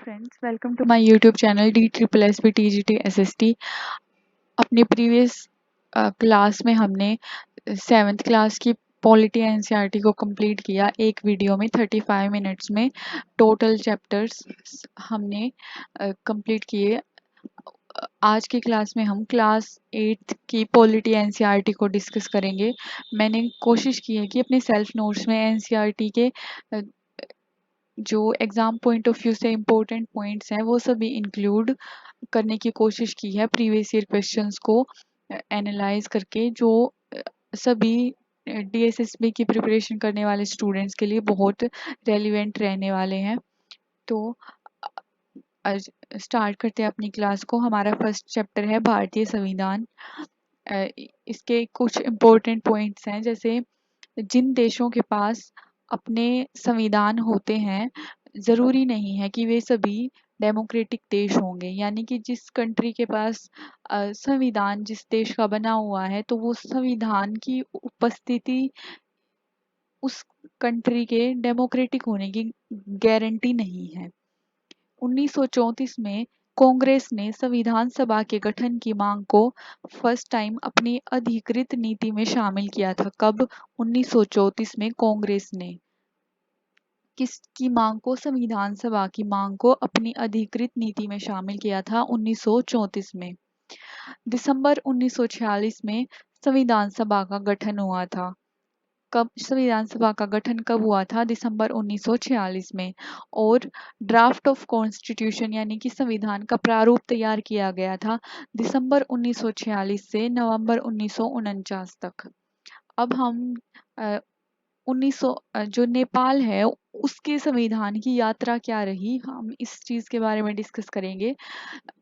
friends, welcome to my YouTube channel DSSSB TGT SST। अपनी previous class में हमने 7th class की polity NCERT को कंप्लीट किया एक वीडियो में 35 मिनट्स में। टोटल चैप्टर्स हमने कंप्लीट किए। आज की क्लास में हम क्लास 8th की पॉलिटी एनसीईआरटी को डिस्कस करेंगे। मैंने कोशिश की है कि अपने सेल्फ नोट्स में एनसीईआरटी के जो एग्ज़ाम पॉइंट ऑफ व्यू से इम्पोर्टेंट पॉइंट्स हैं वो सभी इंक्लूड करने की कोशिश की है, प्रीवियस ईयर क्वेश्चंस को एनालाइज करके, जो सभी डीएसएसबी की प्रिपरेशन करने वाले स्टूडेंट्स के लिए बहुत रेलिवेंट रहने वाले हैं। तो आज स्टार्ट करते हैं अपनी क्लास को। हमारा फर्स्ट चैप्टर है भारतीय संविधान। इसके कुछ इम्पोर्टेंट पॉइंट्स हैं, जैसे जिन देशों के पास अपने संविधान होते हैं ज़रूरी नहीं है कि वे सभी डेमोक्रेटिक देश होंगे, यानी कि जिस कंट्री के पास संविधान जिस देश का बना हुआ है तो वो संविधान की उपस्थिति उस कंट्री के डेमोक्रेटिक होने की गारंटी नहीं है। 1934 में कांग्रेस ने संविधान सभा के गठन की मांग को फर्स्ट टाइम अपनी अधिकृत नीति में शामिल किया था। कब? 1934 में कांग्रेस ने किसकी मांग को? संविधान सभा की मांग को अपनी अधिकृत नीति में शामिल किया था 1934 में। दिसंबर 1946 में संविधान सभा का गठन हुआ था। कब संविधान सभा का गठन कब हुआ था? दिसंबर 1946 में। और ड्राफ्ट ऑफ कॉन्स्टिट्यूशन यानी कि संविधान का प्रारूप तैयार किया गया था दिसंबर 1946 से नवंबर 1949 तक। अब हम 1900 जो नेपाल है उसके संविधान की यात्रा क्या रही, हम इस चीज़ के बारे में डिस्कस करेंगे।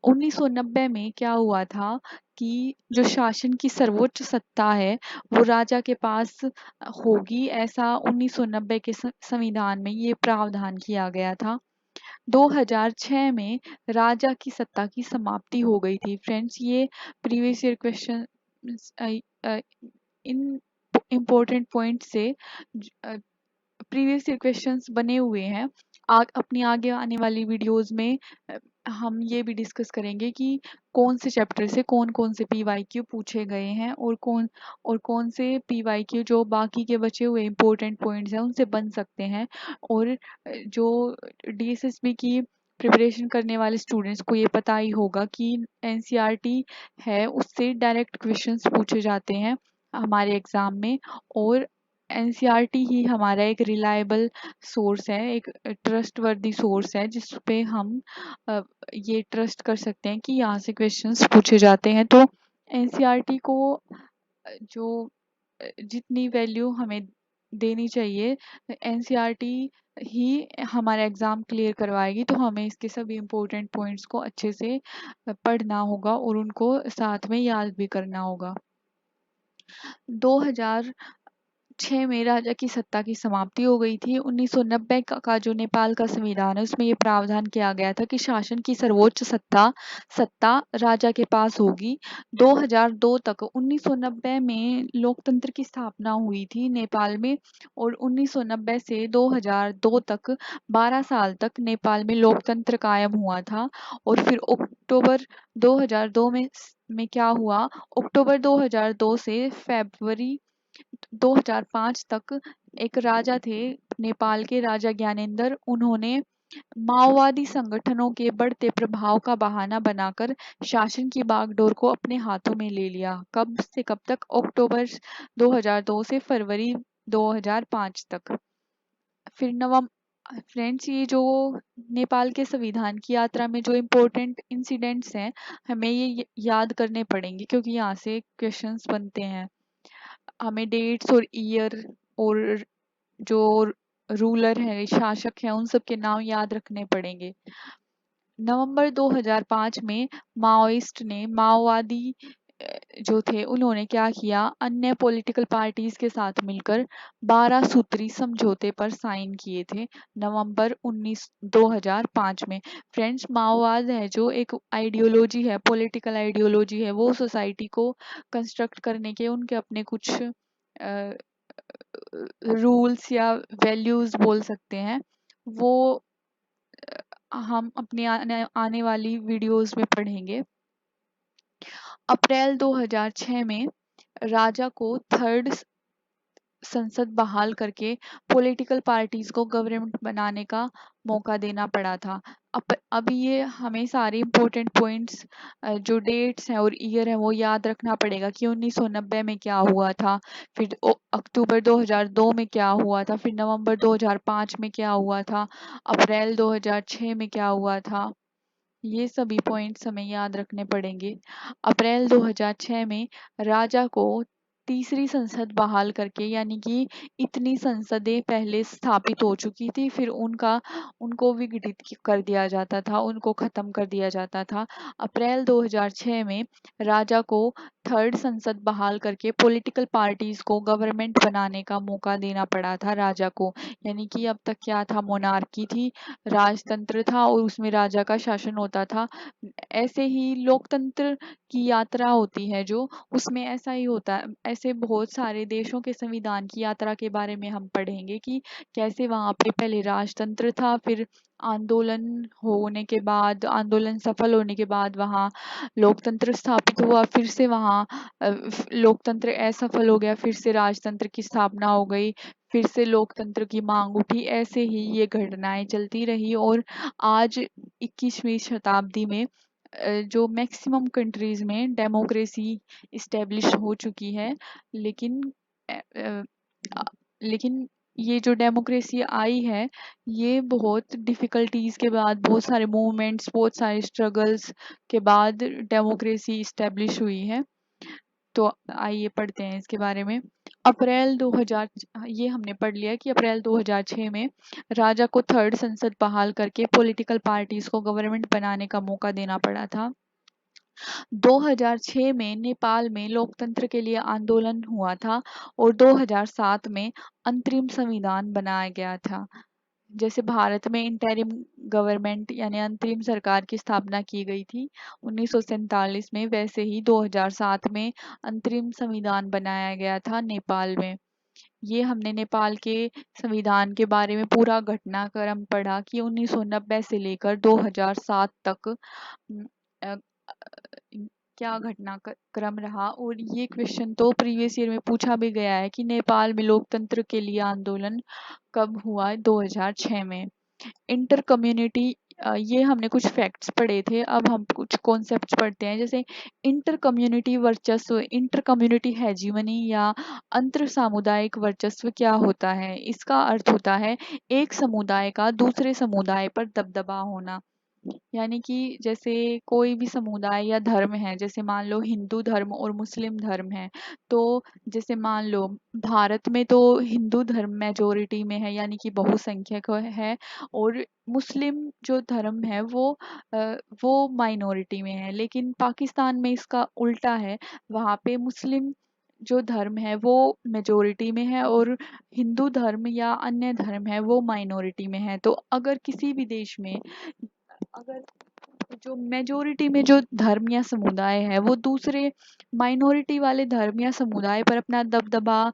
1990 में क्या हुआ था कि जो शासन की सर्वोच्च सत्ता है वो राजा के पास होगी, ऐसा 1990 के संविधान में ये प्रावधान किया गया था। 2006 में राजा की सत्ता की समाप्ति हो गई थी। फ्रेंड्स, ये previous year question in important point से प्रीवियस ईयर क्वेश्चंस बने हुए हैं। अपनी आगे आने वाली वीडियोस में हम ये भी डिस्कस करेंगे कि कौन से चैप्टर से कौन कौन से पीवाईक्यू पूछे गए हैं और कौन से पीवाईक्यू जो बाकी के बचे हुए इम्पोर्टेंट पॉइंट्स हैं उनसे बन सकते हैं। और जो डीएसएसबी की प्रिपरेशन करने वाले स्टूडेंट्स को ये पता ही होगा कि एनसीईआरटी है उससे डायरेक्ट क्वेश्चंस पूछे जाते हैं हमारे एग्ज़ाम में। और एनसीईआरटी ही हमारा एक रिलायबल सोर्स है, एक ट्रस्टवर्दी सोर्स है जिस पे हम ये ट्रस्ट कर सकते हैं कि यहाँ से क्वेश्चंस पूछे जाते हैं। तो एनसीईआरटी को जो जितनी वैल्यू हमें देनी चाहिए, एनसीईआरटी ही हमारा एग्ज़ाम क्लियर करवाएगी। तो हमें इसके सभी इम्पोर्टेंट पॉइंट्स को अच्छे से पढ़ना होगा और उनको साथ में याद भी करना होगा। 2006 में राजा की सत्ता की समाप्ति हो गई थी। 1990 का जो नेपाल का संविधान है उसमें ये प्रावधान किया गया था कि शासन की सर्वोच्च सत्ता राजा के पास होगी। 2002 तक 1990 में लोकतंत्र की स्थापना हुई थी नेपाल में, और 1990 से 2002 तक 12 साल तक नेपाल में लोकतंत्र कायम हुआ था। और फिर अक्टूबर 2002 में क्या हुआ? अक्टूबर 2002 से फरवरी 2005 तक एक राजा थे नेपाल के, राजा ज्ञानेंद्र। उन्होंने माओवादी संगठनों के बढ़ते प्रभाव का बहाना बनाकर शासन की बागडोर को अपने हाथों में ले लिया। कब से कब तक? अक्टूबर 2002 से फरवरी 2005 तक। फिर फ्रेंड्स, ये जो नेपाल के संविधान की यात्रा में जो इम्पोर्टेंट इंसिडेंट्स हैं हमें ये याद करने पड़ेंगे क्योंकि यहाँ से क्वेश्चंस बनते हैं। हमें डेट्स और ईयर और जो रूलर है, शासक है, उन सब के नाम याद रखने पड़ेंगे। नवंबर 2005 में माओवादी जो थे उन्होंने क्या किया? अन्य पॉलिटिकल पार्टीज के साथ मिलकर 12 सूत्री समझौते पर साइन किए थे नवंबर 2005 में। फ्रेंड्स, माओवाद है जो एक आइडियोलॉजी है, पॉलिटिकल आइडियोलॉजी है, वो सोसाइटी को कंस्ट्रक्ट करने के उनके अपने कुछ रूल्स या वैल्यूज बोल सकते हैं। वो हम अपने आने वाली वीडियोस में पढ़ेंगे। अप्रैल 2006 में राजा को थर्ड संसद बहाल करके पॉलिटिकल पार्टीज को गवर्नमेंट बनाने का मौका देना पड़ा था। अब ये हमें सारे इम्पोर्टेंट पॉइंट्स, जो डेट्स हैं और ईयर है वो याद रखना पड़ेगा कि 1990 में क्या हुआ था, फिर अक्टूबर 2002 में क्या हुआ था, फिर नवंबर 2005 में क्या हुआ था, अप्रैल 2006 में क्या हुआ था। ये सभी पॉइंट्स हमें याद रखने पड़ेंगे। अप्रैल 2006 में राजा को तीसरी संसद बहाल करके, यानी कि इतनी संसदें पहले स्थापित हो चुकी थी, फिर उनको विघटित कर दिया जाता था, उनको खत्म कर दिया जाता था। अप्रैल 2006 में राजा को थर्ड संसद बहाल करके पॉलिटिकल पार्टीज को गवर्नमेंट बनाने का मौका देना पड़ा था राजा को। यानी कि अब तक क्या था, मोनार्की थी, राजतंत्र था और उसमें राजा का शासन होता था। ऐसे ही लोकतंत्र की यात्रा होती है जो, उसमें ऐसा ही होता है। ऐसे बहुत सारे देशों के संविधान की यात्रा के बारे में हम पढ़ेंगे कि कैसे वहाँ पे पहले राजतंत्र था, फिर आंदोलन सफल होने के बाद वहाँ लोकतंत्र स्थापित हुआ, फिर से वहाँ लोकतंत्र असफल हो गया, फिर से राजतंत्र की स्थापना हो गई, फिर से लोकतंत्र की मांग उठी। ऐसे ही ये घटनाएं चलती रही और आज 21वीं शताब्दी में जो मैक्सिमम कंट्रीज में डेमोक्रेसी इस्टेब्लिश हो चुकी है। लेकिन अ, अ, अ, लेकिन ये जो डेमोक्रेसी आई है, ये बहुत डिफिकल्टीज के बाद, बहुत सारे मूवमेंट्स, बहुत सारे स्ट्रगल्स के बाद डेमोक्रेसी इस्टेब्लिश हुई है। तो आइए पढ़ते हैं इसके बारे में। अप्रैल 2000, ये हमने पढ़ लिया कि अप्रैल 2006 में राजा को थर्ड संसद बहाल करके पॉलिटिकल पार्टीज को गवर्नमेंट बनाने का मौका देना पड़ा था। 2006 में नेपाल में लोकतंत्र के लिए आंदोलन हुआ था और 2007 में अंतरिम संविधान बनाया गया था। जैसे भारत में इंटरिम गवर्नमेंट यानी अंतरिम सरकार की स्थापना की गई थी 1947 में, वैसे ही 2007 में अंतरिम संविधान बनाया गया था नेपाल में। ये हमने नेपाल के संविधान के बारे में पूरा घटनाक्रम पढ़ा कि 1990 से लेकर 2007 तक अ, क्या घटनाक्रम रहा। और ये क्वेश्चन तो प्रीवियस ईयर में पूछा भी गया है कि नेपाल में लोकतंत्र के लिए आंदोलन कब हुआ, 2006 में। इंटर कम्युनिटी, ये हमने कुछ फैक्ट्स पढ़े थे, अब हम कुछ कॉन्सेप्ट्स पढ़ते हैं। जैसे इंटर कम्युनिटी वर्चस्व, इंटर कम्युनिटी हेजीमनी या अंतर सामुदायिक वर्चस्व क्या होता है? इसका अर्थ होता है एक समुदाय का दूसरे समुदाय पर दबदबा होना। यानी कि जैसे कोई भी समुदाय या धर्म है, जैसे मान लो हिंदू धर्म और मुस्लिम धर्म है, तो जैसे मान लो भारत में तो हिंदू धर्म मेजोरिटी में है, यानी कि बहुसंख्यक है, और मुस्लिम जो धर्म है वो माइनॉरिटी में है। लेकिन पाकिस्तान में इसका उल्टा है, वहाँ पे मुस्लिम जो धर्म है वो मेजोरिटी में है और हिंदू धर्म या अन्य धर्म है वो माइनॉरिटी में है। तो अगर किसी भी देश में, अगर जो मेजोरिटी में जो धर्म या समुदाय है वो दूसरे माइनॉरिटी वाले धर्म या समुदाय पर अपना दबदबा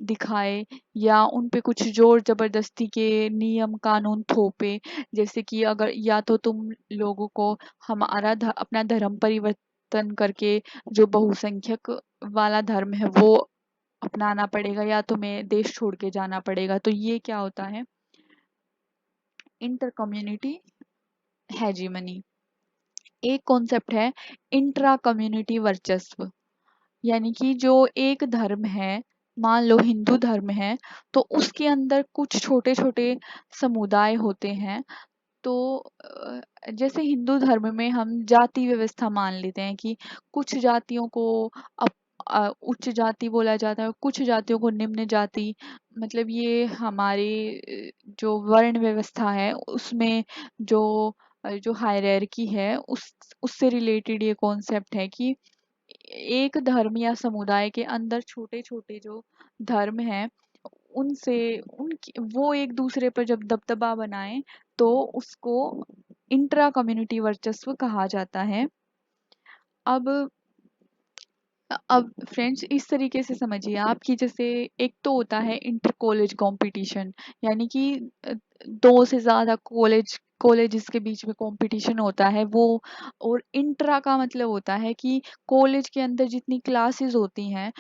दिखाए या उन पे कुछ जोर जबरदस्ती के नियम कानून थोपे, जैसे कि अगर या तो तुम लोगों को अपना धर्म परिवर्तन करके जो बहुसंख्यक वाला धर्म है वो अपनाना पड़ेगा, या तुम्हें देश छोड़ के जाना पड़ेगा। तो ये क्या होता है, इंटर कम्युनिटी हेजीमनी। एक कॉन्सेप्ट है इंट्रा कम्युनिटी वर्चस्व, यानी कि जो एक धर्म है, मान लो हिंदू धर्म है, तो उसके अंदर कुछ छोटे छोटे समुदाय होते हैं। तो जैसे हिंदू धर्म में हम जाति व्यवस्था मान लेते हैं कि कुछ जातियों को उच्च जाति बोला जाता है, कुछ जातियों को निम्न जाति। मतलब ये हमारे जो वर्ण व्यवस्था है उसमें जो हायरार्की है उससे रिलेटेड ये कॉन्सेप्ट है कि एक धर्म या समुदाय के अंदर छोटे छोटे जो धर्म हैं उनसे उनकी वो एक दूसरे पर जब दबदबा बनाए तो उसको इंट्रा कम्युनिटी वर्चस्व कहा जाता है। अब अब फ्रेंड्स इस तरीके से समझिए आप कि जैसे एक तो होता है इंटर कॉलेज कंपटीशन, यानी कि 2 से ज़्यादा कॉलेज कॉलेजेस के बीच में कंपटीशन होता है वो। और इंट्रा का मतलब होता है कि कॉलेज के अंदर जितनी क्लासेस होती हैं,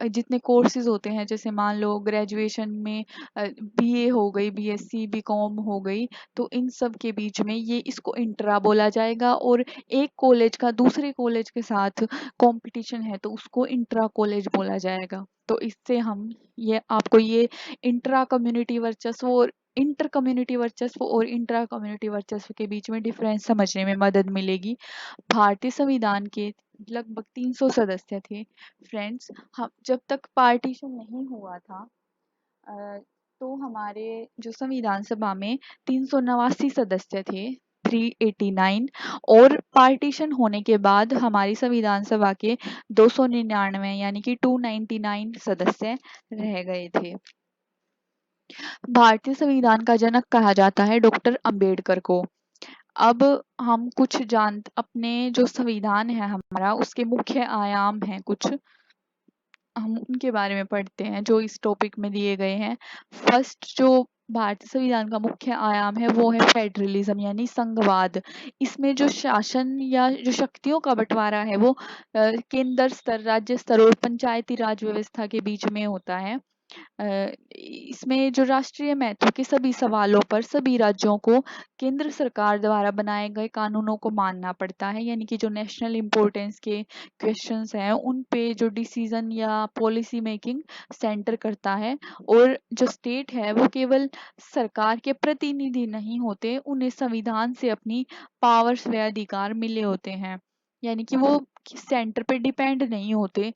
जितने कोर्सेज होते हैं, जैसे मान लो ग्रेजुएशन में बीए हो गई, बीएससी बीकॉम हो गई, तो इन सब के बीच में ये इसको इंट्रा बोला जाएगा। और एक कॉलेज का दूसरे कॉलेज के साथ कंपटीशन है तो उसको इंट्रा कॉलेज बोला जाएगा। तो इससे हम ये आपको ये इंट्रा कम्युनिटी वर्चस्व और इंटर कम्युनिटी वर्चस्व और इंट्रा कम्युनिटी वर्चस्व के बीच में डिफरेंस समझने में मदद मिलेगी। भारतीय संविधान के लगभग 300 सदस्य थे। फ्रेंड्स, हम जब तक पार्टीशन नहीं हुआ था अ, तो हमारे जो संविधान सभा में 389 सदस्य थे, 389। और पार्टीशन होने के बाद हमारी संविधान सभा के 299 यानी कि 299 सदस्य रह गए थे। भारतीय संविधान का जनक कहा जाता है डॉक्टर अंबेडकर को। अब हम कुछ जान अपने जो संविधान है हमारा उसके मुख्य आयाम हैं कुछ, हम उनके बारे में पढ़ते हैं जो इस टॉपिक में दिए गए हैं। फर्स्ट जो भारतीय संविधान का मुख्य आयाम है वो है फेडरलिज्म यानी संघवाद। इसमें जो शासन या जो शक्तियों का बंटवारा है वो केंद्र स्तर, राज्य स्तर और पंचायती राज व्यवस्था के बीच में होता है। इसमें जो राष्ट्रीय महत्व के सभी सवालों पर सभी राज्यों को केंद्र सरकार द्वारा बनाए गए कानूनों को मानना पड़ता है, यानी कि जो नेशनल इम्पोर्टेंस के क्वेश्चंस हैं उन पे जो डिसीजन या पॉलिसी मेकिंग सेंटर करता है। और जो स्टेट है वो केवल सरकार के प्रतिनिधि नहीं होते, उन्हें संविधान से अपनी पावर्स व अधिकार मिले होते हैं, यानी कि वो सेंटर पे डिपेंड नहीं होते।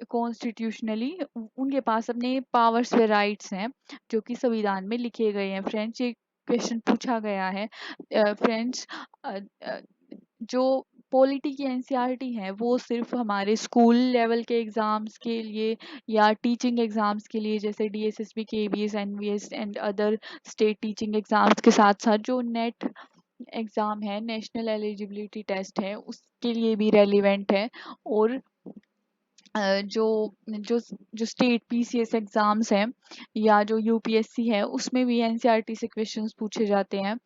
कॉन्स्टिट्यूशनली उनके पास अपने पावर्स व राइट्स हैं जो कि संविधान में लिखे गए हैं। फ्रेंड्स, ये क्वेश्चन पूछा गया है। फ्रेंड्स, जो पॉलिटी की एनसीईआरटी है वो सिर्फ हमारे स्कूल लेवल के एग्जाम्स के लिए या टीचिंग एग्जाम्स के लिए, जैसे DSSB, KVS, NVS and other state teaching exams के साथ साथ जो नेट एग्जाम है, नेशनल एलिजिबिलिटी टेस्ट है, उसके लिए भी रेलिवेंट है। और जो जो जो स्टेट पीसीएस एग्जाम्स हैं या जो यूपीएससी है उसमें भी एनसीईआरटी से क्वेश्चंस पूछे जाते हैं।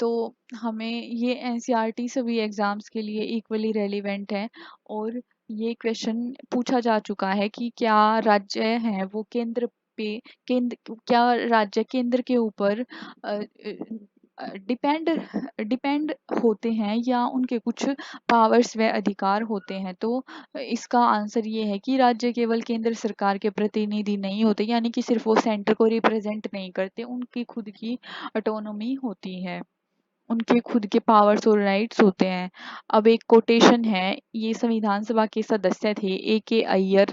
तो हमें ये एनसीईआरटी सभी एग्जाम्स के लिए इक्वली रेलिवेंट है। और ये क्वेश्चन पूछा जा चुका है कि क्या राज्य हैं वो केंद्र क्या राज्य केंद्र के ऊपर डिपेंड डिपेंड होते हैं या उनके कुछ पावर्स व अधिकार होते हैं। तो इसका आंसर ये है कि राज्य केवल केंद्र सरकार के प्रतिनिधि नहीं होते, यानी कि सिर्फ वो सेंटर को रिप्रेजेंट नहीं करते, उनकी खुद की ऑटोनॉमी होती है, उनके खुद के पावर्स और राइट्स होते हैं। अब एक कोटेशन है, ये संविधान सभा के सदस्य थे A.K. अय्यर,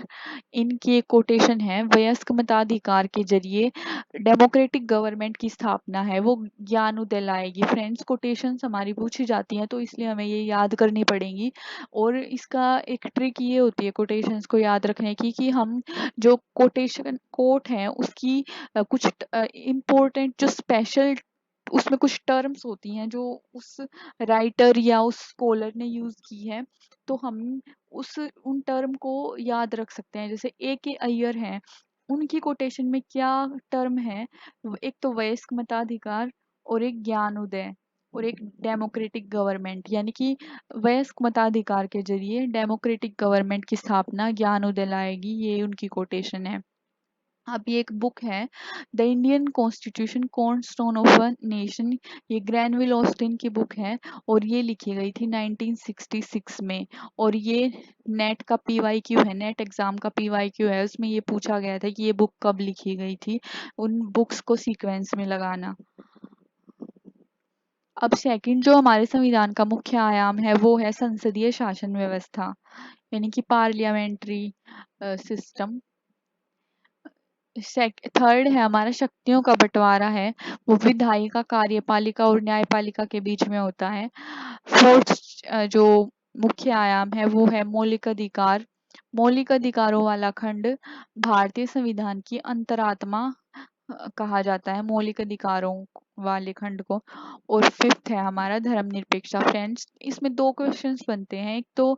इनकी एक कोटेशन है, वयस्क मताधिकार के जरिए डेमोक्रेटिक गवर्नमेंट की स्थापना है वो ज्ञान उदय लाएगी। फ्रेंड्स, कोटेशंस हमारी पूछी जाती हैं तो इसलिए हमें ये याद करनी पड़ेंगी। और इसका एक ट्रिक ये होती है कोटेशंस को याद रखने की कि हम जो कोटेशन कोट है उसकी कुछ इम्पोर्टेंट जो स्पेशल उसमें कुछ टर्म्स होती हैं जो उस राइटर या उस स्कॉलर ने यूज की है, तो हम उस उन टर्म को याद रख सकते हैं। जैसे A.K. अय्यर हैं, उनकी कोटेशन में क्या टर्म है, एक तो वयस्क मताधिकार और एक ज्ञानोदय और एक डेमोक्रेटिक गवर्नमेंट, यानी कि वयस्क मताधिकार के जरिए डेमोक्रेटिक गवर्नमेंट की स्थापना ज्ञानोदय लाएगी, ये उनकी कोटेशन है। अभी एक बुक है the Indian constitution cornerstone of a nation, ये ग्रैनविल ऑस्टिन की बुक है और ये लिखी गई थी 1966 में। और ये नेट का पीवाईक्यू है, नेट एग्जाम का पीवाईक्यू है, उसमें ये पूछा गया था कि ये बुक कब लिखी गई थी, उन बुक्स को सीक्वेंस में लगाना। अब सेकंड जो हमारे संविधान का मुख्य आयाम है वो है संसदीय शासन व्यवस्था, यानी कि पार्लियामेंट्री सिस्टम। थर्ड है हमारा शक्तियों का बंटवारा है, वो विधायिका, कार्यपालिका और न्यायपालिका के बीच में होता है। फोर्थ जो मुख्य आयाम है वो है मौलिक अधिकार, मौलिक अधिकारों वाला खंड भारतीय संविधान की अंतरात्मा कहा जाता है मौलिक अधिकारों वाले खंड को। और फिफ्थ है हमारा धर्मनिरपेक्षता। फ्रेंड्स, इसमें दो क्वेश्चंस बनते हैं, एक तो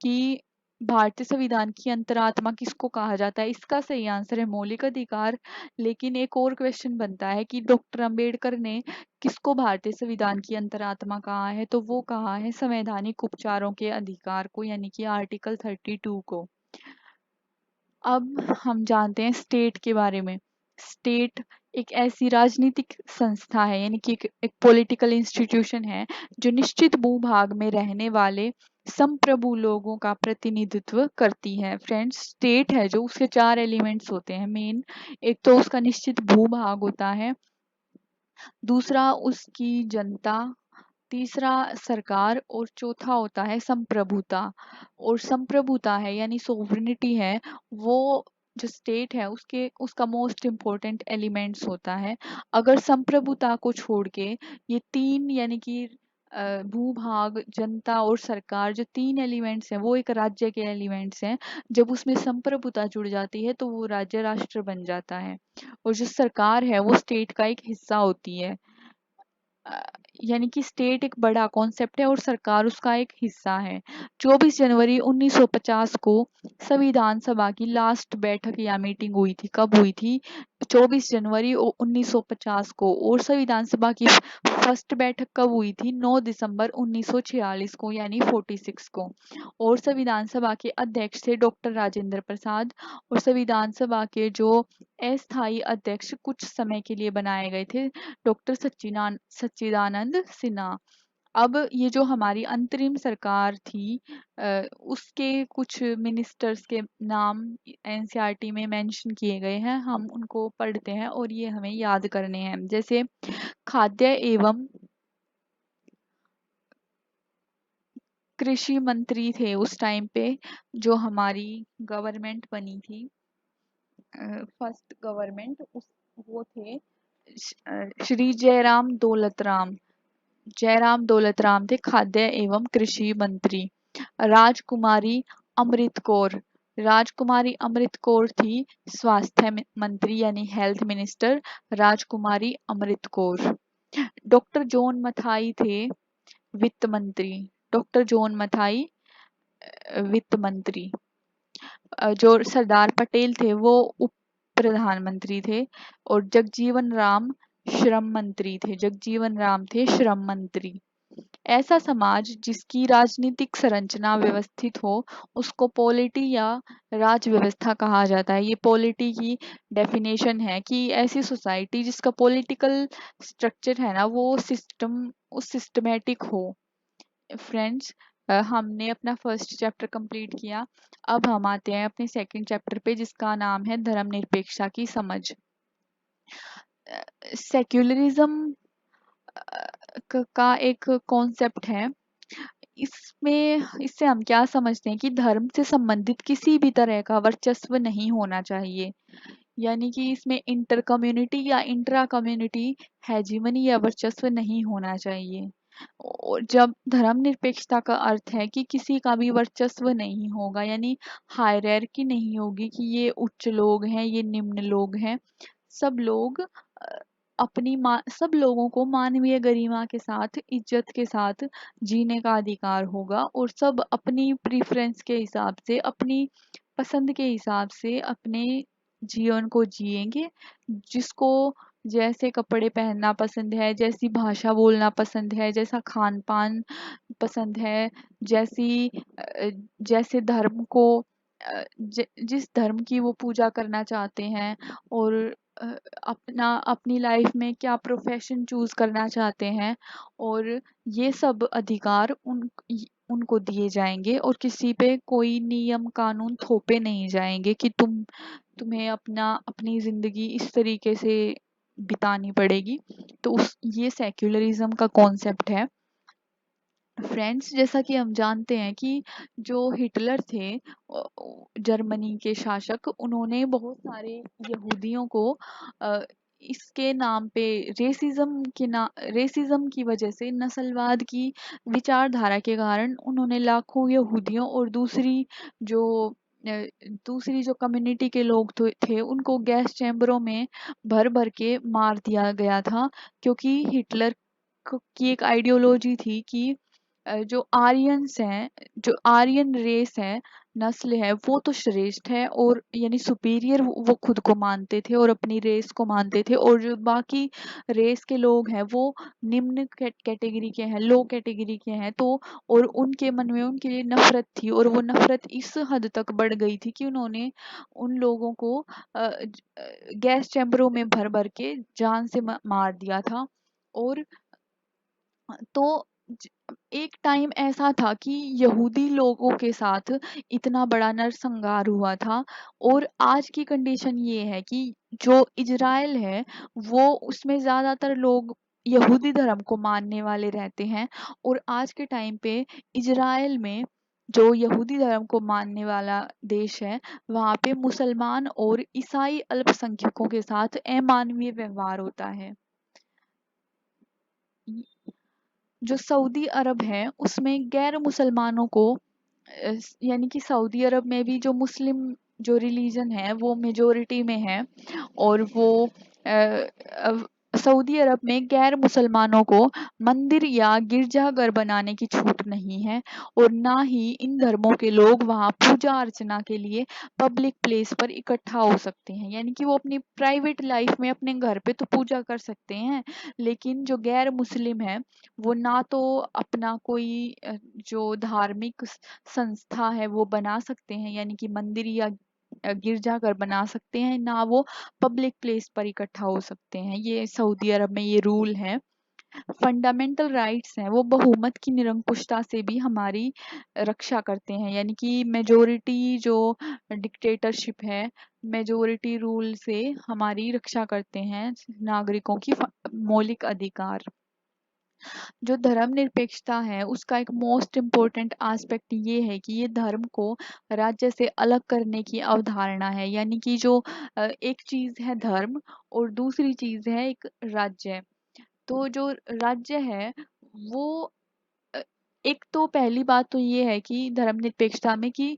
कि भारतीय संविधान की अंतरात्मा किसको कहा जाता है? इसका सही आंसर है मौलिक अधिकार। लेकिन एक और क्वेश्चन बनता है कि डॉक्टर अंबेडकर ने किसको भारतीय संविधान की अंतरात्मा कहा है? तो वो कहा है संवैधानिक उपचारों के अधिकार को, यानी कि आर्टिकल 32 को। अब हम जानते हैं स्टेट के बारे में। स्टेट एक ऐसी राजनीतिक संस्था है, यानी कि एक पॉलिटिकल इंस्टीट्यूशन है जो निश्चित भूभाग में रहने वाले संप्रभु लोगों का प्रतिनिधित्व करती है। फ्रेंड्स, स्टेट है जो, उसके 4 एलिमेंट्स होते हैं मेन। एक तो उसका निश्चित भूभाग होता है, दूसरा उसकी जनता, तीसरा सरकार, और चौथा होता है संप्रभुता। और संप्रभुता है यानी सोवरेनिटी है, वो जो स्टेट है उसका मोस्ट इम्पोर्टेंट एलिमेंट्स होता है। अगर संप्रभुता को छोड़ के ये तीन, यानी कि भूभाग, जनता और सरकार, जो तीन एलिमेंट्स हैं वो एक राज्य के एलिमेंट्स हैं। जब उसमें संप्रभुता जुड़ जाती है तो वो राज्य राष्ट्र बन जाता है। और जो सरकार है वो स्टेट का एक हिस्सा होती है। अ, यानी कि स्टेट एक बड़ा कॉन्सेप्ट है और सरकार उसका एक हिस्सा है। 24 जनवरी 1950 को संविधान सभा की लास्ट बैठक या मीटिंग हुई थी। कब हुई थी? 24 जनवरी 1950 को। और संविधान सभा की फर्स्ट बैठक कब हुई थी? 9 दिसंबर 1946 को, यानी 46 को। और संविधान सभा के अध्यक्ष थे डॉक्टर राजेंद्र प्रसाद। और संविधान सभा के जो अस्थायी अध्यक्ष कुछ समय के लिए बनाए गए थे, डॉक्टर सच्चिदानंद सिन्हा। अब ये जो हमारी अंतरिम सरकार थी, उसके कुछ मिनिस्टर्स के नाम एनसीईआरटी में मेंशन किए गए हैं। हम उनको पढ़ते हैं और ये हमें याद करने हैं। जैसे खाद्य एवं कृषि मंत्री थे उस टाइम पे, जो हमारी गवर्नमेंट बनी थी, फर्स्ट गवर्नमेंट, उस वो थे श्री जयराम दौलत राम थे खाद्य एवं कृषि मंत्री। राजकुमारी अमृत कौर राजकुमारी अमृत कौर थी स्वास्थ्य मंत्री, यानी हेल्थ मिनिस्टर, राजकुमारी अमृत कौर। डॉक्टर जॉन मथाई थे वित्त मंत्री। डॉक्टर जॉन मथाई वित्त मंत्री। जो सरदार पटेल थे वो उप प्रधानमंत्री थे। और जगजीवन राम थे श्रम मंत्री। ऐसा समाज जिसकी राजनीतिक संरचना व्यवस्थित हो उसको पॉलिटी या राज व्यवस्था कहा जाता है। ये पॉलिटी की डेफिनेशन है कि ऐसी सोसाइटी जिसका पॉलिटिकल स्ट्रक्चर है ना वो सिस्टमेटिक हो। फ्रेंड्स, हमने अपना फर्स्ट चैप्टर कंप्लीट किया। अब हम आते हैं अपने सेकंड चैप्टर पे, जिसका नाम है धर्मनिरपेक्षता की समझ। सेक्युलरिज्म का एक कॉन्सेप्ट है। इससे हम क्या समझते हैं कि धर्म से संबंधित किसी भी तरह का वर्चस्व नहीं होना चाहिए। यानी कि इसमें इंटर कम्युनिटी या इंट्रा कम्युनिटी हेजिमनी या वर्चस्व नहीं होना चाहिए। और जब धर्मनिरपेक्षता का अर्थ है कि किसी का भी वर्चस्व नहीं होगा, यानी हायरार्की नहीं होगी कि ये उच्च लोग हैं, ये निम्न लोग हैं। सब लोग सब लोगों को मानवीय गरिमा के साथ, इज्जत के साथ जीने का अधिकार होगा। और सब अपनी प्रेफरेंस के हिसाब से, अपनी पसंद के हिसाब से अपने जीवन को जिएंगे। जिसको जैसे कपड़े पहनना पसंद है, जैसी भाषा बोलना पसंद है, जैसा खान पान पसंद है, जैसे धर्म को जिस धर्म की वो पूजा करना चाहते हैं, और अ, अपनी लाइफ में क्या प्रोफेशन चूज करना चाहते हैं, और ये सब अधिकार उनको दिए जाएंगे। और किसी पे कोई नियम कानून थोपे नहीं जाएंगे कि तुम्हें अपनी जिंदगी इस तरीके से बितानी पड़ेगी। तो ये सेक्युलरिज्म का कॉन्सेप्ट है। फ्रेंड्स, जैसा कि हम जानते हैं कि जो हिटलर थे, जर्मनी के शासक, उन्होंने बहुत सारे यहूदियों को अ, इसके नाम पे रेसिज्म की वजह से, नस्लवाद की विचारधारा के कारण उन्होंने लाखों यहूदियों और जो अ, दूसरी जो कम्युनिटी के लोग थे उनको गैस चैम्बरों में भर भर के मार दिया गया था। क्योंकि हिटलर की एक आइडियोलॉजी थी कि जो आर्यन रेस है, नस्ल है वो तो श्रेष्ठ है, और यानी सुपीरियर वो खुद को मानते थे और अपनी रेस को मानते थे, और जो बाकी रेस के लोग हैं वो निम्न कैटेगरी के हैं, लो कैटेगरी के हैं। तो और उनके मन में उनके लिए नफरत थी, और वो नफरत इस हद तक बढ़ गई थी कि उन्होंने उन लोगों को गैस चैम्बरों में भर भर के जान से मार दिया था। और तो एक टाइम ऐसा था कि यहूदी लोगों के साथ इतना बड़ा नरसंहार हुआ था। और आज की कंडीशन ये है कि जो इजराइल है वो उसमें ज्यादातर लोग यहूदी धर्म को मानने वाले रहते हैं। और आज के टाइम पे इजराइल में जो यहूदी धर्म को मानने वाला देश है, वहाँ पे मुसलमान और ईसाई अल्पसंख्यकों के साथ अमानवीय व्यवहार होता है। जो सऊदी अरब है उसमें गैर मुसलमानों को यानी कि सऊदी अरब में भी जो मुस्लिम जो रिलीजन है वो मेजोरिटी में है। और वो सऊदी अरब में गैर मुसलमानों को मंदिर या गिरजाघर बनाने की छूट नहीं है, और ना ही इन धर्मों के लोग वहाँ पूजा अर्चना के लिए पब्लिक प्लेस पर इकट्ठा हो सकते हैं। यानी कि वो अपनी प्राइवेट लाइफ में अपने घर पे तो पूजा कर सकते हैं, लेकिन जो गैर मुस्लिम है वो ना तो अपना कोई जो धार्मिक संस्था है वो बना सकते हैं, यानी कि मंदिर या गिरजाघर बना सकते हैं, ना वो पब्लिक प्लेस पर इकट्ठा हो सकते हैं। ये सऊदी अरब में ये रूल है। फंडामेंटल राइट्स हैं वो बहुमत की निरंकुशता से भी हमारी रक्षा करते हैं, यानी कि मेजोरिटी जो डिक्टेटरशिप है, मेजोरिटी रूल से हमारी रक्षा करते हैं नागरिकों की मौलिक अधिकार। जो धर्मनिरपेक्षता है उसका एक मोस्ट इम्पोर्टेंट एस्पेक्ट ये है कि ये धर्म को राज्य से अलग करने की अवधारणा है। यानी कि जो एक चीज है धर्म, और दूसरी चीज है एक राज्य। तो जो राज्य है वो अ, एक तो पहली बात तो ये है कि धर्मनिरपेक्षता में कि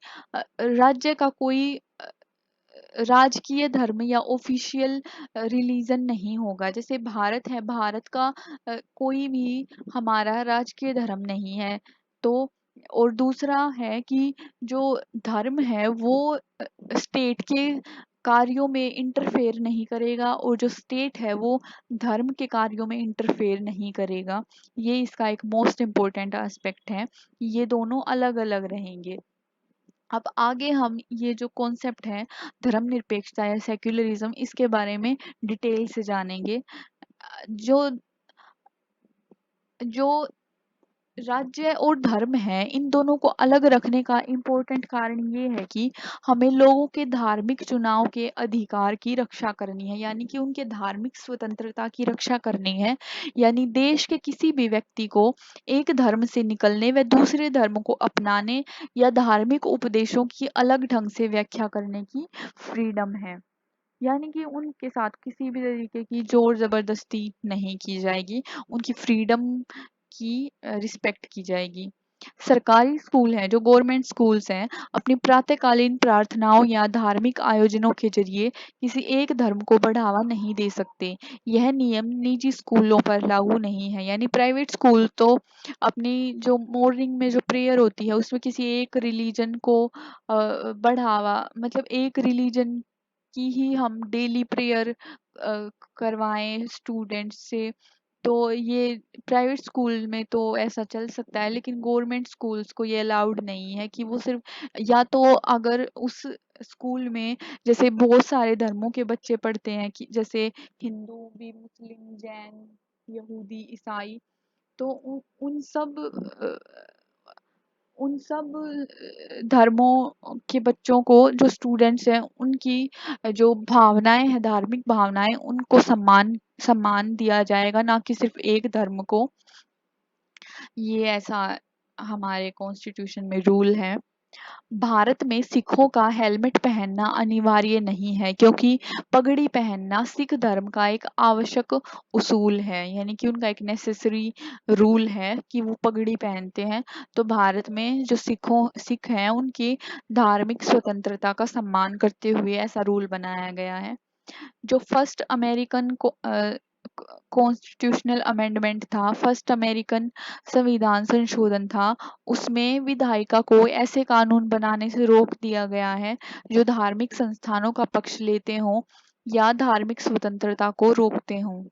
राज्य का कोई राजकीय धर्म या ऑफिशियल रिलीजन नहीं होगा। जैसे भारत है, भारत का कोई भी हमारा राजकीय धर्म नहीं है। तो और दूसरा है कि जो धर्म है वो स्टेट के कार्यों में इंटरफेयर नहीं करेगा, और जो स्टेट है वो धर्म के कार्यों में इंटरफेयर नहीं करेगा। ये इसका एक मोस्ट इम्पोर्टेंट एस्पेक्ट है, ये दोनों अलग अलग रहेंगे। अब आगे हम ये जो कॉन्सेप्ट है धर्मनिरपेक्षता या सेक्युलरिज्म, इसके बारे में डिटेल से जानेंगे। जो जो राज्य और धर्म है इन दोनों को अलग रखने का इम्पोर्टेंट कारण ये है कि हमें लोगों के धार्मिक चुनाव के अधिकार की रक्षा करनी है, यानी कि उनके धार्मिक स्वतंत्रता की रक्षा करनी है। यानी देश के किसी भी व्यक्ति को एक धर्म से निकलने व दूसरे धर्म को अपनाने या धार्मिक उपदेशों की अलग ढंग से व्याख्या करने की फ्रीडम है। यानी कि उनके साथ किसी भी तरीके की जोर जबरदस्ती नहीं की जाएगी, उनकी फ्रीडम की रिस्पेक्ट की जाएगी। सरकारी स्कूल हैं जो गवर्नमेंट स्कूल्स हैं, अपनी प्रातःकालीन प्रार्थनाओं या धार्मिक आयोजनों के जरिए किसी एक धर्म को बढ़ावा नहीं दे सकते। यह नियम निजी स्कूलों पर लागू नहीं है। यानी प्राइवेट स्कूल तो अपनी जो मॉर्निंग में जो प्रेयर होती है उसमें किसी एक रिलीजन को बढ़ावा, मतलब एक रिलीजन की ही हम डेली प्रेयर करवाएं स्टूडेंट्स से। तो ये प्राइवेट स्कूल में तो ऐसा चल सकता है, लेकिन गवर्नमेंट स्कूल्स को ये अलाउड नहीं है कि वो सिर्फ, या तो अगर उस स्कूल में जैसे बहुत सारे धर्मों के बच्चे पढ़ते हैं, कि जैसे हिंदू भी, मुस्लिम, जैन, यहूदी, ईसाई, तो उन सब धर्मों के बच्चों को, जो स्टूडेंट्स हैं उनकी जो भावनाएं हैं, धार्मिक भावनाएं, उनको सम्मान सम्मान दिया जाएगा, ना कि सिर्फ एक धर्म को। ये ऐसा हमारे कॉन्स्टिट्यूशन में रूल है। भारत में सिखों का हेलमेट पहनना अनिवार्य नहीं है, क्योंकि पगड़ी पहनना सिख धर्म का एक आवश्यक उसूल है। यानी कि उनका एक नेसेसरी रूल है कि वो पगड़ी पहनते हैं। तो भारत में जो सिख हैं उनकी धार्मिक स्वतंत्रता का सम्मान करते हुए ऐसा रूल बनाया गया है। जो फर्स्ट अमेरिकन कॉन्स्टिट्यूशनल अमेंडमेंट था, फर्स्ट अमेरिकन संविधान संशोधन था। उसमें विधायिका को ऐसे कानून बनाने से रोक दिया गया है जो धार्मिक संस्थानों का पक्ष लेते हों या धार्मिक स्वतंत्रता को रोकते हों।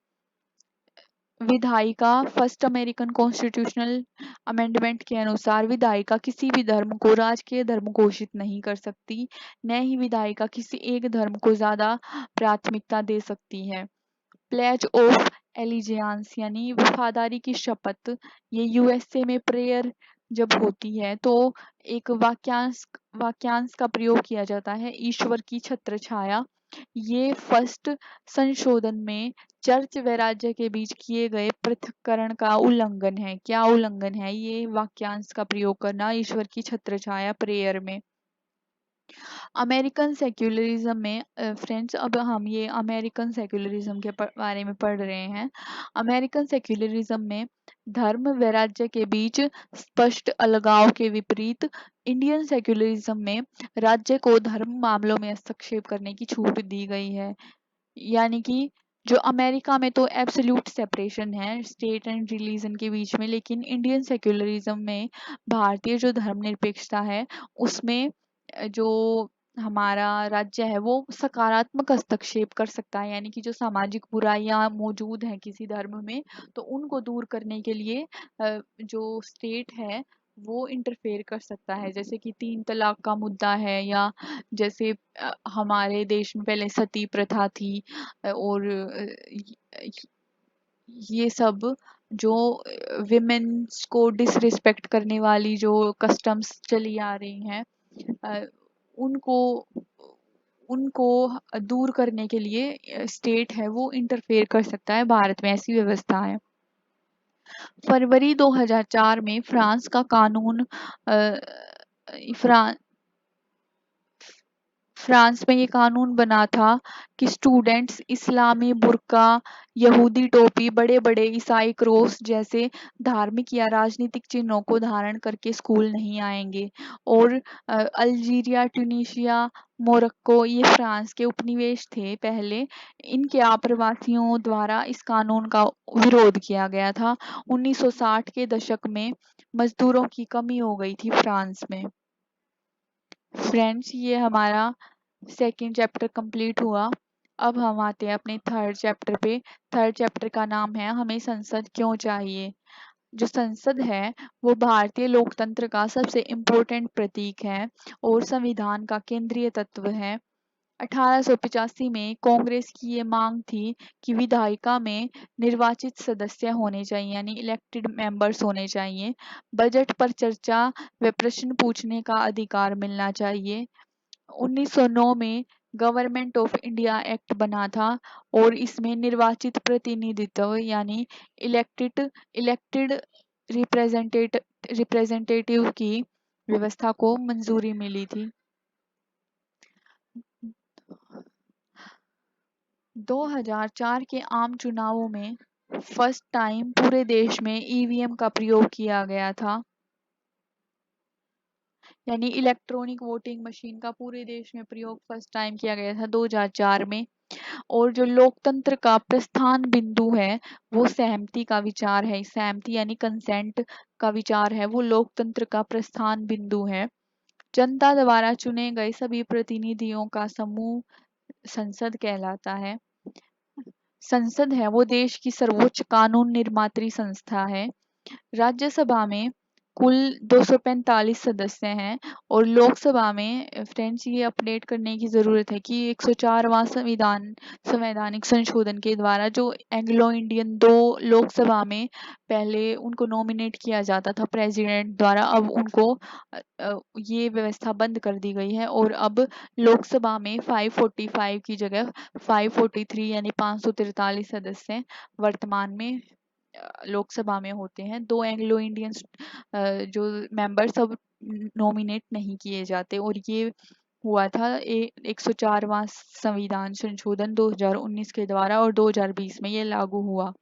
विधायिका फर्स्ट अमेरिकन कॉन्स्टिट्यूशनल अमेंडमेंट के अनुसार विधायिका किसी भी धर्म को राजकीय धर्म घोषित नहीं कर सकती, न ही विधायिका किसी एक धर्म को ज्यादा प्राथमिकता दे सकती है। प्लेज ऑफ एलिजियांस यानी वफादारी की शपथ, ये यूएसए में प्रेयर जब होती है तो एक वाक्यांश वाक्यांश का प्रयोग किया जाता है, ईश्वर की छत्र छाया। ये फर्स्ट संशोधन में चर्च व राज्य के बीच किए गए पृथक्करण का उल्लंघन है। क्या उल्लंघन है? ये वाक्यांश का प्रयोग करना ईश्वर की छत्र छाया प्रेयर में। अमेरिकन सेक्युलरिज्म में फ्रेंड्स, अब हम ये अमेरिकन सेक्युलरिज्म के बारे में पढ़ रहे हैं। अमेरिकन सेक्युलरिज्म में धर्म व राज्य के बीच स्पष्ट अलगाव के विपरीत इंडियन सेक्युलरिज्म में राज्य को धर्म मामलों में हस्तक्षेप करने की छूट दी गई है। यानी कि जो अमेरिका में तो एब्सोल्यूट सेपरेशन है स्टेट एंड रिलीजन के बीच में, लेकिन इंडियन सेक्युलरिज्म में भारतीय जो धर्मनिरपेक्षता है उसमें जो हमारा राज्य है वो सकारात्मक हस्तक्षेप कर सकता है। यानी कि जो सामाजिक बुराइयां मौजूद हैं किसी धर्म में तो उनको दूर करने के लिए जो स्टेट है वो इंटरफेयर कर सकता है। जैसे कि 3 तलाक का मुद्दा है, या जैसे हमारे देश में पहले सती प्रथा थी, और ये सब जो विमेन्स को डिसरिस्पेक्ट करने वाली जो कस्टम्स चली आ रही हैं, अ, उनको उनको दूर करने के लिए स्टेट है वो इंटरफेयर कर सकता है। भारत में ऐसी व्यवस्था है। फरवरी 2004 में फ्रांस का कानून फ्रांस फ्रांस में ये कानून बना था कि स्टूडेंट्स इस्लामी बुर्का, यहूदी टोपी, बड़े बड़े ईसाई क्रॉस जैसे धार्मिक या राजनीतिक चिन्हों को धारण करके स्कूल नहीं आएंगे। और अल्जीरिया, ट्यूनीशिया, मोरक्को ये फ्रांस के उपनिवेश थे पहले। इनके आप्रवासियों द्वारा इस कानून का विरोध किया गया था। 1960 के दशक में मजदूरों की कमी हो गई थी फ्रांस में। फ्रेंड्स, ये हमारा सेकेंड चैप्टर कंप्लीट हुआ। अब हम आते हैं अपने थर्ड चैप्टर पे। थर्ड चैप्टर का नाम है हमें संसद क्यों चाहिए। जो संसद है वो भारतीय लोकतंत्र का सबसे इम्पोर्टेंट प्रतीक है और संविधान का केंद्रीय तत्व है। 1885 में कांग्रेस की ये मांग थी कि विधायिका में निर्वाचित सदस्य होने चाहिए, यानी इलेक्टेड मेंबर्स होने चाहिए। बजट पर चर्चा व प्रश्न पूछने का अधिकार मिलना चाहिए। 1909 में गवर्नमेंट ऑफ इंडिया एक्ट बना था और इसमें निर्वाचित प्रतिनिधित्व यानी इलेक्टेड इलेक्टेड रिप्रेजेंटेटिव की व्यवस्था को मंजूरी मिली थी। 2004 के आम चुनावों में फर्स्ट टाइम पूरे देश में ईवीएम का प्रयोग किया गया था, यानी इलेक्ट्रॉनिक वोटिंग मशीन का पूरे देश में प्रयोग फर्स्ट टाइम किया गया था 2004 में। और जो लोकतंत्र का प्रस्थान बिंदु है वो सहमति का विचार है। सहमति यानी कंसेंट का विचार है, वो लोकतंत्र का प्रस्थान बिंदु है। जनता द्वारा चुने गए सभी प्रतिनिधियों का समूह संसद कहलाता है। संसद है वो देश की सर्वोच्च कानून निर्मात्री संस्था है। राज्यसभा में कुल 245 सदस्य हैं और लोकसभा में फ्रेंड्स ये अपडेट करने की ज़रूरत है कि 104वां संवैधानिक संशोधन के द्वारा जो एंग्लो इंडियन दो लोकसभा में पहले उनको नॉमिनेट किया जाता था प्रेसिडेंट द्वारा, अब उनको ये व्यवस्था बंद कर दी गई है और अब लोकसभा में 545 की जगह 543 यानी 543 सदस्य वर्तमान में लोकसभा में होते हैं। 2 एंग्लो इंडियंस जो मेंबर्स अब नॉमिनेट नहीं किए जाते, और ये हुआ था 104वां संविधान संशोधन 2019 के द्वारा और 2020 में ये लागू हुआ।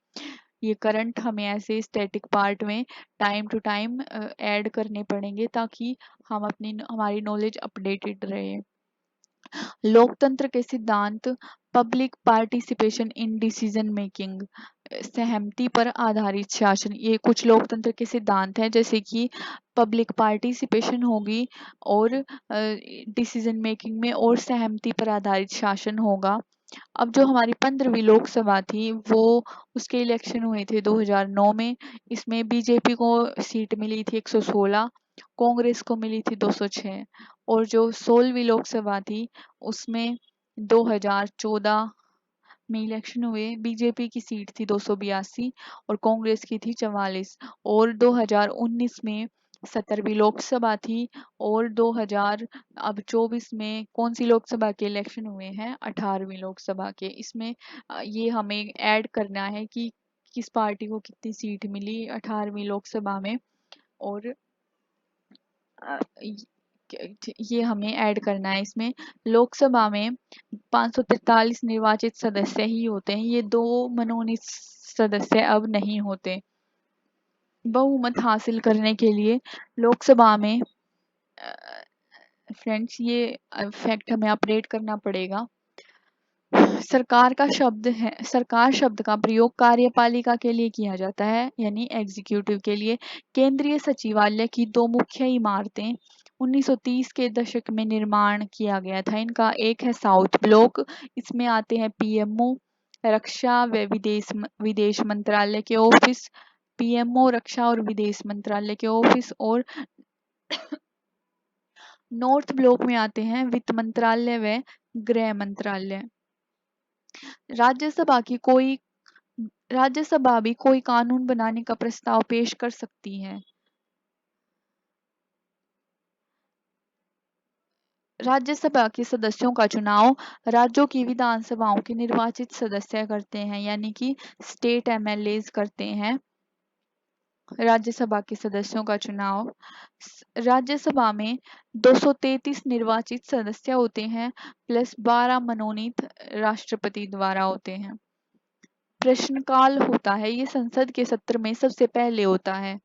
ये करंट हमें ऐसे स्टैटिक पार्ट में टाइम टू टाइम ऐड करने पड़ेंगे ताकि हम हमारी नॉलेज अपडेटेड रहे। लोकतंत्र के सिद्धांत, public participation in decision making, सहमति पर आधारित शासन। ये कुछ लोकतंत्र के सिद्धांत हैं, जैसे कि पब्लिक पार्टिसिपेशन होगी और डिसीजन मेकिंग में, और सहमति पर आधारित शासन होगा। अब जो हमारी 15वीं लोकसभा थी वो, उसके इलेक्शन हुए थे 2009 में। इसमें बीजेपी को सीट मिली थी 116, कांग्रेस को मिली थी 206। और जो 16वीं लोकसभा थी उसमें 2014 में इलेक्शन हुए, बीजेपी की सीट थी 282 और कांग्रेस की थी 44। और 2019 में 17वीं लोकसभा थी, और 2024 में कौन सी लोकसभा के इलेक्शन हुए हैं? 18वीं लोकसभा के। इसमें ये हमें ऐड करना है कि किस पार्टी को कितनी सीट मिली 18वीं लोकसभा में, और अ, ये हमें ऐड करना है इसमें। लोकसभा में 543 निर्वाचित सदस्य ही होते हैं, ये 2 मनोनीत सदस्य अब नहीं होते। बहुमत हासिल करने के लिए लोकसभा में फ्रेंड्स ये फैक्ट हमें अपडेट करना पड़ेगा। सरकार का शब्द है, सरकार शब्द का प्रयोग कार्यपालिका के लिए किया जाता है, यानी एग्जीक्यूटिव के लिए। केंद्रीय सचिवालय की 2 मुख्य इमारतें 1930 के दशक में निर्माण किया गया था इनका। एक है साउथ ब्लॉक, इसमें आते हैं पीएमओ, रक्षा व विदेश मंत्रालय के ऑफिस, पीएमओ रक्षा और विदेश मंत्रालय के ऑफिस। और नॉर्थ ब्लॉक में आते हैं वित्त मंत्रालय व गृह मंत्रालय। राज्यसभा की कोई राज्यसभा भी कोई कानून बनाने का प्रस्ताव पेश कर सकती है। राज्यसभा के सदस्यों का चुनाव राज्यों की विधानसभाओं के निर्वाचित सदस्य करते हैं, यानी कि स्टेट एमएलएज करते हैं राज्यसभा के सदस्यों का चुनाव। राज्यसभा में 233 निर्वाचित सदस्य होते हैं, प्लस 12 मनोनीत राष्ट्रपति द्वारा होते हैं। प्रश्नकाल होता है, ये संसद के सत्र में सबसे पहले होता है।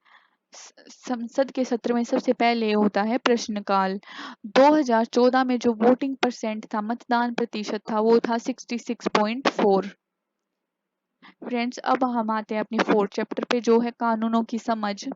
संसद के सत्र में सबसे पहले होता है प्रश्नकाल। 2014 में जो वोटिंग परसेंट था, मतदान प्रतिशत था, वो था 66.4। फ्रेंड्स, अब हम आते हैं अपनी 4th चैप्टर पे, जो है कानूनों की समझ।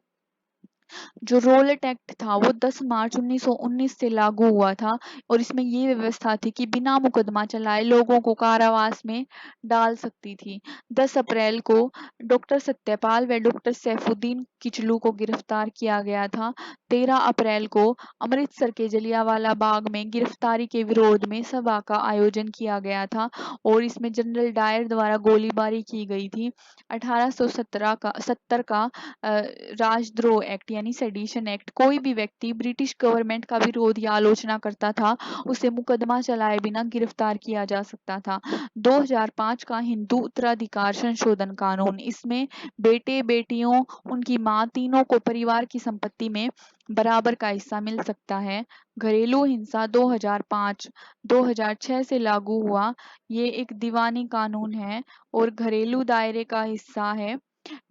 जो रोलेट एक्ट था वो 10 मार्च 1919 से लागू हुआ था, और इसमें ये व्यवस्था थी कि बिना मुकदमा चलाए लोगों को कारावास में डाल सकती थी। 10 अप्रैल को डॉक्टर सत्यपाल व डॉक्टर सैफुद्दीन किचलू को गिरफ्तार किया गया था। 13 अप्रैल को अमृतसर के जलियांवाला बाग में गिरफ्तारी के विरोध में सभा का आयोजन किया गया था, और इसमें जनरल डायर द्वारा गोलीबारी की गई थी। 1870 का राजद्रोह एक्ट यानी सेडिशन एक्ट, कोई भी व्यक्ति ब्रिटिश गवर्नमेंट का विरोध या आलोचना करता था उसे मुकदमा चलाए बिना गिरफ्तार किया जा सकता था। 2005 का हिंदू उत्तराधिकार संशोधन कानून, इसमें बेटे बेटियों उनकी मां तीनों को परिवार की संपत्ति में बराबर का हिस्सा मिल सकता है। घरेलू हिंसा 2005-2006 से लागू हुआ, ये एक दीवानी कानून है और घरेलू दायरे का हिस्सा है।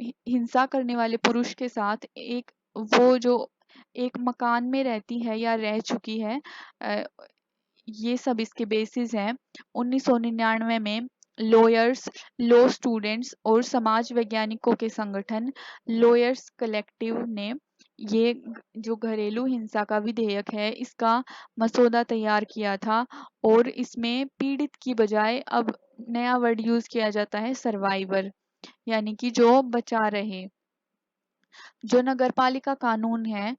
हिंसा करने वाले पुरुष के साथ एक, वो जो एक मकान में रहती है या रह चुकी है, अ, ये सब इसके बेसिस हैं। 1999 में लॉयर्स, लॉ स्टूडेंट्स और समाज वैज्ञानिकों के संगठन लॉयर्स कलेक्टिव ने ये जो घरेलू हिंसा का विधेयक है इसका मसौदा तैयार किया था, और इसमें पीड़ित की बजाय अब नया वर्ड यूज किया जाता है सर्वाइवर, यानी कि जो बचा रहे। जो नगरपालिका कानून है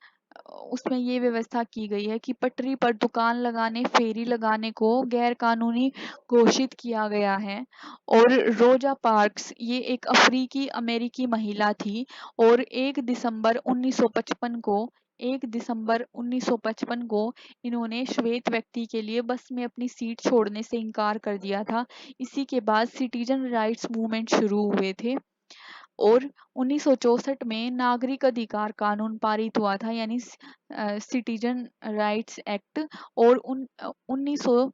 उसमें ये व्यवस्था की गई है कि पटरी पर दुकान लगाने, फेरी लगाने को गैर कानूनी घोषित किया गया है। और रोजा पार्क्स, ये एक अफ्रीकी अमेरिकी महिला थी, और 1 दिसंबर 1955 को इन्होंने श्वेत व्यक्ति के लिए बस में अपनी सीट छोड़ने से इनकार कर दिया था। इसी के बाद सिटीजन राइट्स मूवमेंट शुरू हुए थे, और 1964 में नागरिक अधिकार कानून पारित हुआ था, यानी सिटीजन राइट्स एक्ट। और 1900,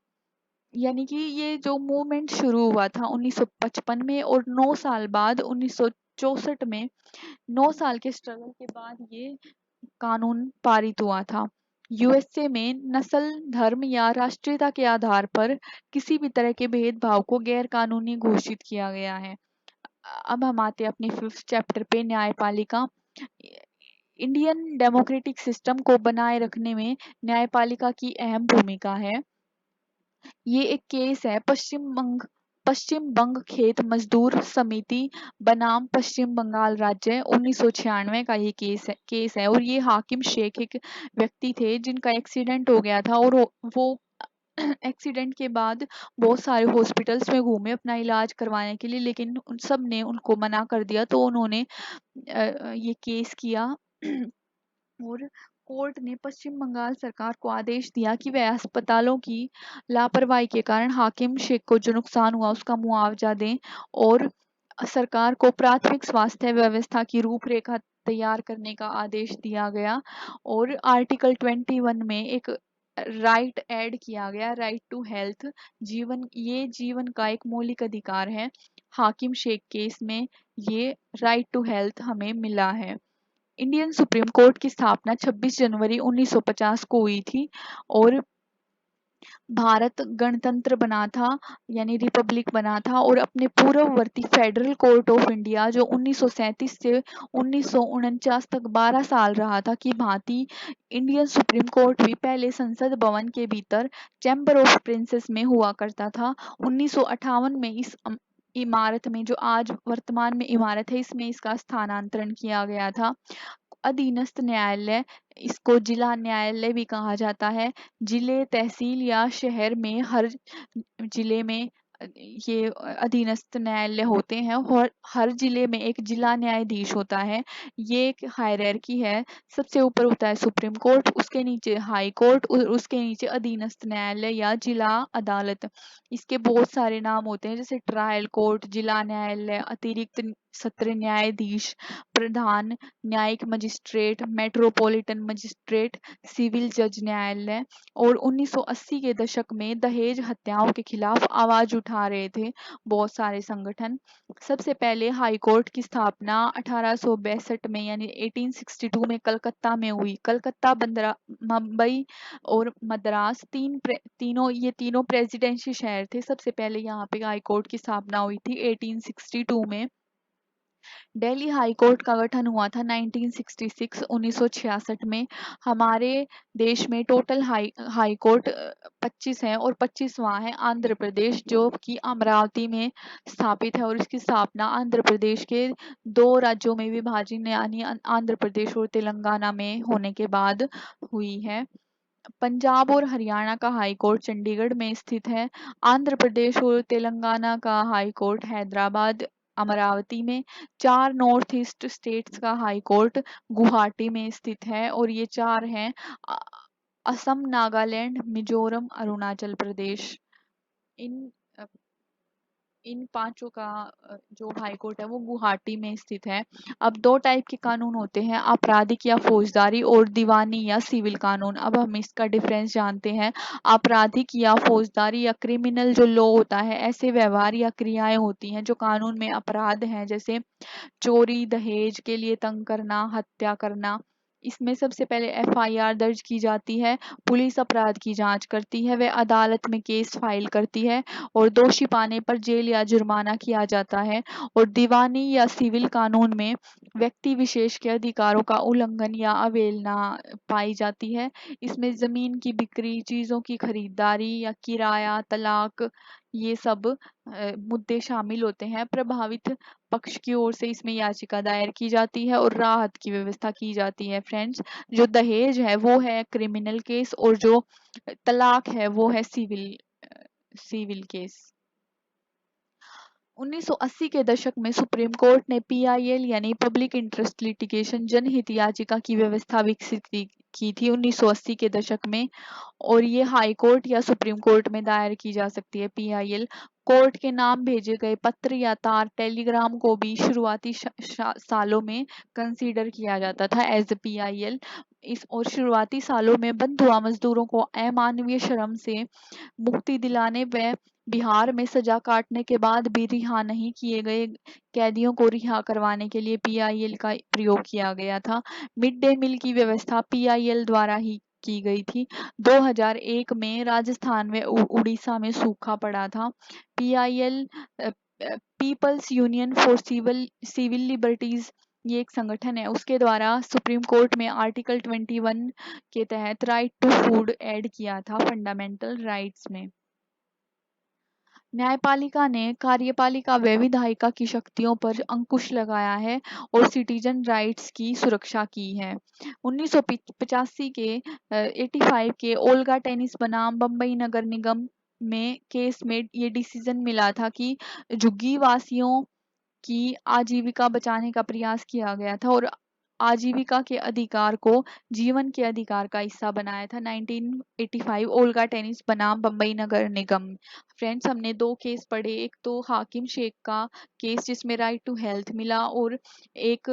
यानी कि ये जो मूवमेंट शुरू हुआ था 1955 में, और 9 साल बाद 1964 में, 9 साल के स्ट्रगल के बाद ये कानून पारित हुआ था। यूएसए में नस्ल, धर्म या राष्ट्रीयता के आधार पर किसी भी तरह के भेदभाव को गैर कानूनी घोषित किया गया है। अब हम आते हैं अपने 5th चैप्टर पे, न्यायपालिका। इंडियन डेमोक्रेटिक सिस्टम को बनाए रखने में न्यायपालिका की अहम भूमिका है। ये एक केस है पश्चिम बंग खेत मजदूर समिति बनाम पश्चिम बंगाल राज्य 1996 का ये केस है और ये हाकिम शेख एक व्यक्ति थे जिनका एक्सीडेंट हो गया था और वो एक्सीडेंट के बाद बहुत सारे हॉस्पिटल्स में घूमे अपना इलाज करवाने के लिए, लेकिन उन सब ने उनको मना कर दिया, तो उन्होंने ये केस किया और कोर्ट ने पश्चिम बंगाल सरकार को आदेश दिया कि वह अस्पतालों की लापरवाही के कारण हाकिम शेख को जो नुकसान हुआ उसका मुआवजा दें और सरकार को प्राथमिक स्वास्थ्य व्यवस्था की रूपरेखा तैयार करने का आदेश दिया गया और आर्टिकल 21 में एक राइट ऐड किया गया, राइट टू हेल्थ। जीवन का एक मौलिक अधिकार है। हाकिम शेख केस में ये राइट टू हेल्थ हमें मिला है। इंडियन सुप्रीम कोर्ट की स्थापना 26 जनवरी 1950 को हुई थी और भारत गणतंत्र बना था, यानी रिपब्लिक बना था, और अपने पूर्ववर्ती फेडरल कोर्ट ऑफ इंडिया जो 1937 से 1949 तक 12 साल रहा था की भांति इंडियन सुप्रीम कोर्ट भी पहले संसद भवन के भीतर चैम्बर ऑफ प्रिंसेस में हुआ करता था। 1958 में इस इमारत में, जो आज वर्तमान में इमारत है, इसमें इसका स्थानांतरण किया गया था। अधीनस्थ न्यायालय, इसको जिला न्यायालय भी कहा जाता है। जिले, तहसील या शहर में हर जिले में ये अधीनस्थ न्यायालय होते हैं और हर जिले में एक जिला न्यायाधीश होता है। ये एक हायरार्की है। सबसे ऊपर होता है सुप्रीम कोर्ट, उसके नीचे हाई कोर्ट और उसके नीचे अधीनस्थ न्यायालय या जिला अदालत। इसके बहुत सारे नाम होते हैं जैसे ट्रायल कोर्ट, जिला न्यायालय, अतिरिक्त सत्र न्यायाधीश, प्रधान न्यायिक मजिस्ट्रेट, मेट्रोपॉलिटन मजिस्ट्रेट, सिविल जज न्यायालय। और 1980 के दशक में दहेज हत्याओं के खिलाफ आवाज उठा रहे थे बहुत सारे संगठन। सबसे पहले हाई कोर्ट की स्थापना 1862 में यानी 1862 में कलकत्ता में हुई। कलकत्ता, मुंबई और मद्रास तीनों प्रेसिडेंसी शहर थे। सबसे पहले यहाँ पे हाई कोर्ट की स्थापना हुई थी 1862 में। दिल्ली हाई कोर्ट का गठन हुआ था 1966 में। हमारे देश में टोटल हाई कोर्ट 25 हैं और 25वां है आंध्र प्रदेश, जो कि अमरावती में स्थापित है और इसकी स्थापना आंध्र प्रदेश के दो राज्यों में विभाजन यानी आंध्र प्रदेश और तेलंगाना में होने के बाद हुई है। पंजाब और हरियाणा का हाई कोर्ट चंडीगढ़ में स्थित है। आंध्र प्रदेश और तेलंगाना का हाई कोर्ट हैदराबाद, अमरावती में। 4 नॉर्थ ईस्ट स्टेट्स का हाई कोर्ट गुवाहाटी में स्थित है और ये 4 हैं असम, नागालैंड, मिजोरम, अरुणाचल प्रदेश। इन इन पांचों का जो हाई कोर्ट है वो गुवाहाटी में स्थित है। अब 2 टाइप के कानून होते हैं, आपराधिक या फौजदारी और दीवानी या सिविल कानून। अब हम इसका डिफरेंस जानते हैं। आपराधिक या फौजदारी या क्रिमिनल जो लॉ होता है, ऐसे व्यवहार या क्रियाएं होती हैं जो कानून में अपराध हैं, जैसे चोरी, दहेज के लिए तंग करना, हत्या करना। इसमें सबसे पहले एफआईआर दर्ज की जाती है, पुलिस अपराध की जांच करती है, वह अदालत में केस फाइल करती है और दोषी पाने पर जेल या जुर्माना किया जाता है। और दीवानी या सिविल कानून में व्यक्ति विशेष के अधिकारों का उल्लंघन या अवहेलना पाई जाती है। इसमें जमीन की बिक्री, चीजों की खरीदारी या किराया, तलाक, ये सब मुद्दे शामिल होते हैं। प्रभावित पक्ष की ओर से इसमें याचिका दायर की जाती है और राहत की व्यवस्था की जाती है। फ्रेंड्स, जो दहेज है वो है क्रिमिनल केस और जो तलाक है वो है सिविल केस। 1980 के दशक में सुप्रीम कोर्ट ने पीआईएल यानी पब्लिक इंटरेस्ट लिटिगेशन जनहित याचिका की व्यवस्था विकसित की थी 1980 के दशक में, और ये हाई कोर्ट या सुप्रीम कोर्ट में दायर की जा सकती है पीआईएल। कोर्ट के नाम भेजे गए पत्र या तार टेलीग्राम को भी शुरुआती सालों में कंसीडर किया जाता था एज पीआईएल। इस और शुरुआती सालों में बंधुआ मजदूरों को अमानवीय श्रम से मुक्ति दिलाने व बिहार में सजा काटने के बाद भी रिहा नहीं किए गए कैदियों को रिहा करवाने के लिए पीआईएल का प्रयोग किया गया था। मिड डे मील की व्यवस्था पीआईएल द्वारा ही की गई थी। 2001 में राजस्थान में उड़ीसा में सूखा पड़ा था। PIL people's union for civil liberties, ये एक संगठन है, उसके द्वारा सुप्रीम कोर्ट में आर्टिकल 21 के तहत राइट टू फूड ऐड किया था फंडामेंटल राइट्स में। न्यायपालिका ने कार्यपालिका व विधायिका की शक्तियों पर अंकुश लगाया है और सिटीजन राइट्स की सुरक्षा की है। 1985 के 85 के ओल्गा टेनिस बनाम बम्बई नगर निगम में केस में ये डिसीजन मिला था कि झुग्गी वासियों की आजीविका बचाने का प्रयास किया गया था और आजीविका के अधिकार को जीवन के अधिकार का हिस्सा बनाया था। 1985 ओल्गा टेनिस बनाम बम्बई नगर निगम। फ्रेंड्स, हमने दो केस पढ़े, एक तो हाकिम शेख का केस जिसमें राइट टू हेल्थ मिला और एक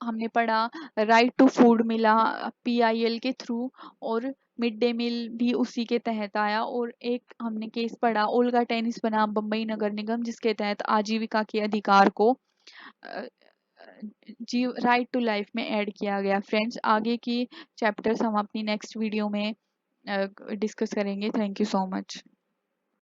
हमने पढ़ा राइट टू फूड मिला पीआईएल के थ्रू और मिड डे मील भी उसी के तहत आया। और एक हमने केस पढ़ा ओल्गा टेनिस बनाम बम्बई नगर निगम जिसके तहत आजीविका के अधिकार को अ, जी राइट टू लाइफ में ऐड किया गया। फ्रेंड्स, आगे की चैप्टर्स हम अपनी नेक्स्ट वीडियो में डिस्कस करेंगे। Thank you so much.